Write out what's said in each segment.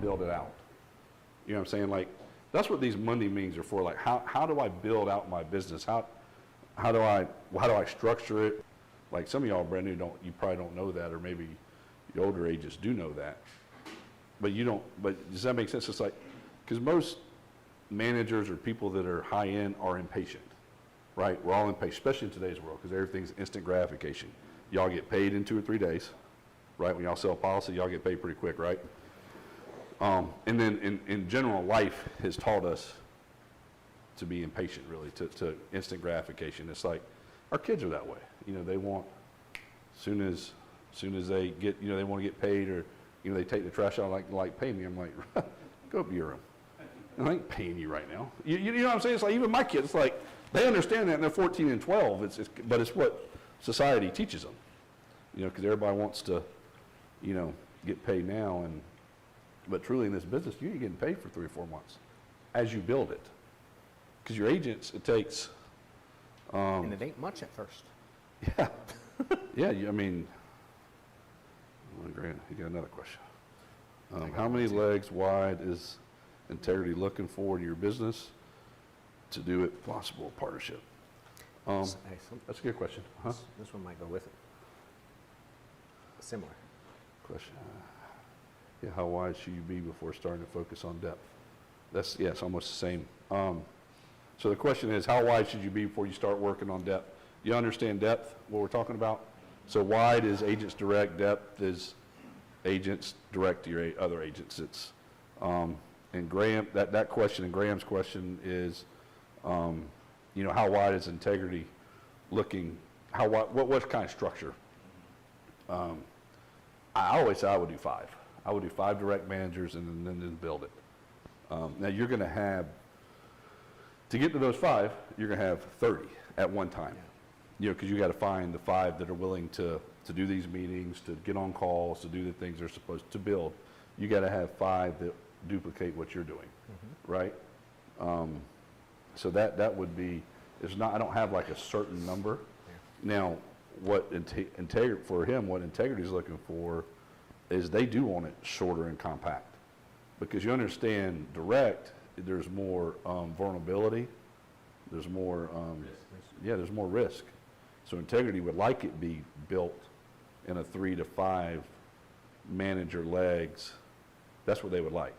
build it out? You know what I'm saying? Like, that's what these Monday meetings are for. Like, how do I build out my business? How do I structure it? Like, some of y'all brand new you probably don't know that, or maybe the older ages do know that. But you don't, but does that make sense? It's like, because most managers or people that are high end are impatient, right? We're all impatient, especially in today's world, because everything's instant gratification. Y'all get paid in 2 or 3 days, right? When y'all sell a policy, y'all get paid pretty quick, right? And then in general, life has taught us to be impatient, really, to instant gratification. It's like, our kids are that way. You know, they want, soon as they get, you know, they want to get paid, or, you know, they take the trash out, like pay me. I'm like, go up to your room. I ain't paying you right now. You know what I'm saying? It's like, even my kids, it's like, they understand that, and they're 14 and 12. But it's what society teaches them. You know, because everybody wants to, you know, get paid now. But truly in this business, you're getting paid for 3 or 4 months as you build it. Because your agents, it takes. And it ain't much at first. Yeah. Yeah, I mean, Grant, you got another question. How many legs wide is Integrity looking for in your business to do it possible partnership? That's a good question. Huh? This one might go with it. Similar question. Yeah, how wide should you be before starting to focus on depth? That's, yes, almost the same. So the question is, how wide should you be before you start working on depth? You understand depth, what we're talking about? So wide is agents direct, depth is agents direct to your other agents. It's, and Graham, that question, and Graham's question is, you know, how wide is Integrity looking, how wide, what kind of structure? I always say I would do 5. I would do 5 direct managers and then build it. Now you're going to have, to get to those 5, you're going to have 30 at one time. Yeah. You know, because you got to find the 5 that are willing to do these meetings, to get on calls, to do the things they're supposed to build. You got to have 5 that duplicate what you're doing, right? So that would be, it's not, I don't have like a certain number. Yeah. Now, what for him, what Integrity is looking for is they do want it shorter and compact, because you understand direct, there's more vulnerability, there's more there's more risk. So Integrity would like it be built in a 3 to 5 manager legs. That's what they would like.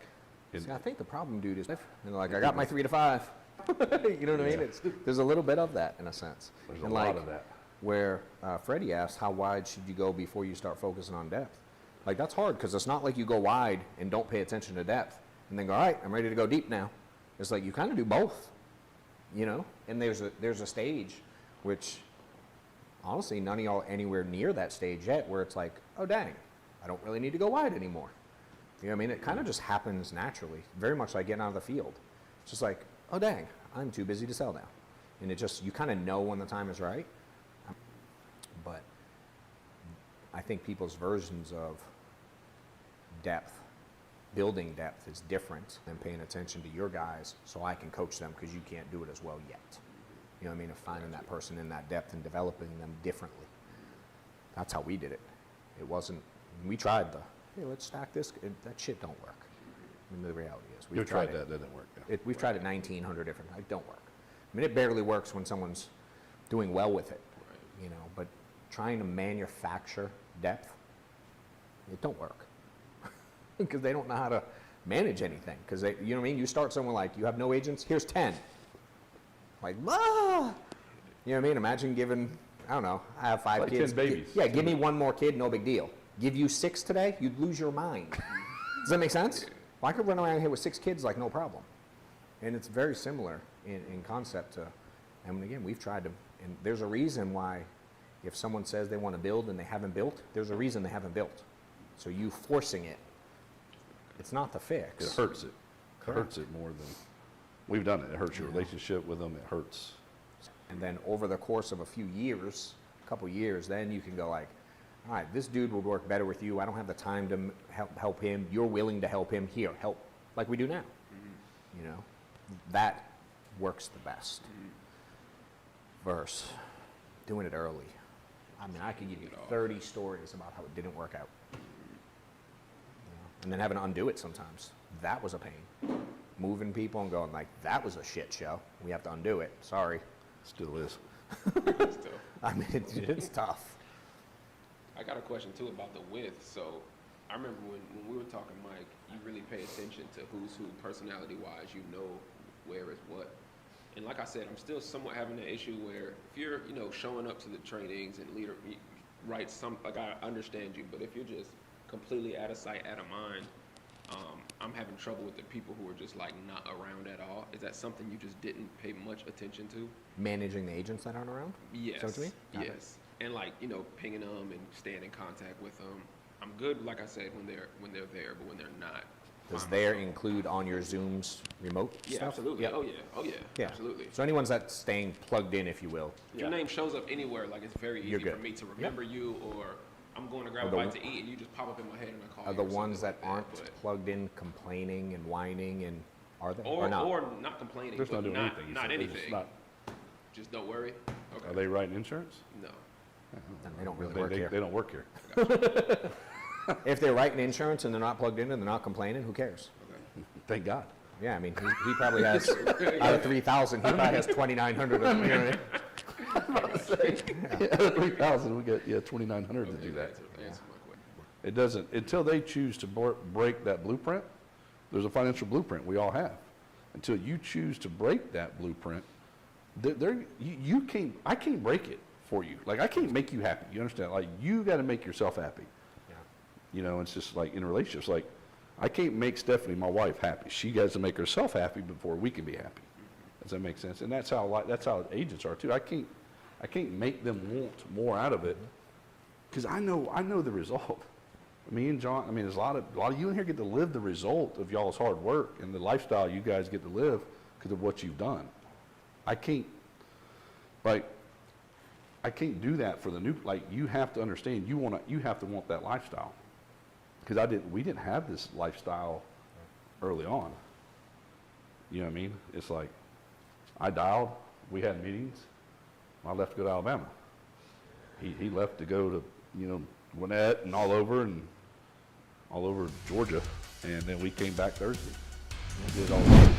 See, I think the problem, dude, is like, I got my 3 to 5. You know what I mean? There's a little bit of that in a sense. There's a lot of that. Where Freddie asked, how wide should you go before you start focusing on depth? Like, that's hard, because it's not like you go wide and don't pay attention to depth and then go, all right, I'm ready to go deep now. It's like you kind of do both, you know? And there's a stage, which honestly, none of y'all are anywhere near that stage yet, where it's like, oh, dang, I don't really need to go wide anymore. You know what I mean? It kind of just happens naturally, very much like getting out of the field. It's just like, oh, dang, I'm too busy to sell now. And it just, you kind of know when the time is right. But I think people's versions of depth, building depth, is different than paying attention to your guys so I can coach them, because you can't do it as well yet. You know what I mean? Of finding that person in that depth and developing them differently. That's how we did it. It wasn't, we tried hey, let's stack this. That shit don't work. I mean, the reality is, we've tried that didn't work. Yeah. We've tried it 1,900 different times. It don't work. I mean, it barely works when someone's doing well with it, right. You know, but trying to manufacture depth, it don't work. Because they don't know how to manage anything. Because you know what I mean? You start someone like, you have no agents, here's 10. Like, ah! You know what I mean? Imagine giving, I don't know, I have 5 like kids. 10 babies. Yeah, give me 1 more kid, no big deal. Give you 6 today, you'd lose your mind. Does that make sense? Well, I could run around here with 6 kids like no problem. And it's very similar in concept to, and again, we've tried to, and there's a reason why if someone says they want to build and they haven't built, there's a reason they haven't built. So you forcing it, it's not the fix. It hurts it. Correct. It hurts it more than, we've done it. It hurts your relationship with them. It hurts. And then over the course of a few years, a couple years, then you can go like, all right, this dude would work better with you. I don't have the time to help him. You're willing to help him. Here, help, like we do now. Mm-hmm. You know, that works the best. Versus doing it early. I mean, I could give you 30 stories about how it didn't work out. and then having to undo it sometimes. That was a pain. Moving people and going like, that was a shit show. We have to undo it. Sorry. Still is. It's tough. I mean, it's tough. I got a question too about the width. So I remember when we were talking, Mike, you really pay attention to who's who personality-wise. You know where is what. And like I said, I'm still somewhat having an issue where if you're, showing up to the trainings and leader, right? Like I understand you, but if you're just completely out of sight, out of mind, I'm having trouble with the people who are just like not around at all. Is that something you just didn't pay much attention to? Managing the agents that aren't around? Yes. Is that what you mean? Got it. Yes. And like, pinging them and staying in contact with them. I'm good, like I said, when they're there, but when they're not. Does fine. there include on your Zooms remote Yeah, stuff? absolutely. Yep. Oh yeah. Yeah. Absolutely. So anyone's that's staying plugged in, if you will. If your name shows up anywhere, like it's very You're easy for good. me to remember you, or I'm going to grab Or a the bite one- to eat and you just pop up in my head and I call Are you. the or something ones that like aren't but- plugged in complaining and whining, and are they? or not? not complaining, They're just but not doing anything. you not said. They're just anything. not- Just don't worry. Okay. Are they writing insurance? No. Then they don't really work here. They don't work here. If they're writing insurance and they're not plugged in and they're not complaining, who cares? Okay. Thank God. Yeah, I mean, he probably has, out of 3,000, he probably has 2,900 of them. You know what I mean? Out of 3,000, we get 2,900 to Okay, do that. answer my question. It doesn't, until they choose to break that blueprint, there's a financial blueprint we all have. Until you choose to break that blueprint, you can't, I can't break it for you. Like, I can't make you happy, you understand? Like, you gotta make yourself happy. Yeah. It's just like in relationships, like, I can't make Stephanie, my wife, happy. She has to make herself happy before we can be happy. Does that make sense? And that's how agents are too. I can't make them want more out of it, because I know the result. Me and John, there's a lot of you in here get to live the result of y'all's hard work and the lifestyle you guys get to live because of what you've done. I can't do that for the new, like, you have to understand, you have to want that lifestyle. Because we didn't have this lifestyle early on. You know what I mean? It's like, I dialed, we had meetings, I left to go to Alabama. He left to go to, Gwinnett and all over Georgia, and then we came back Thursday. We did all that.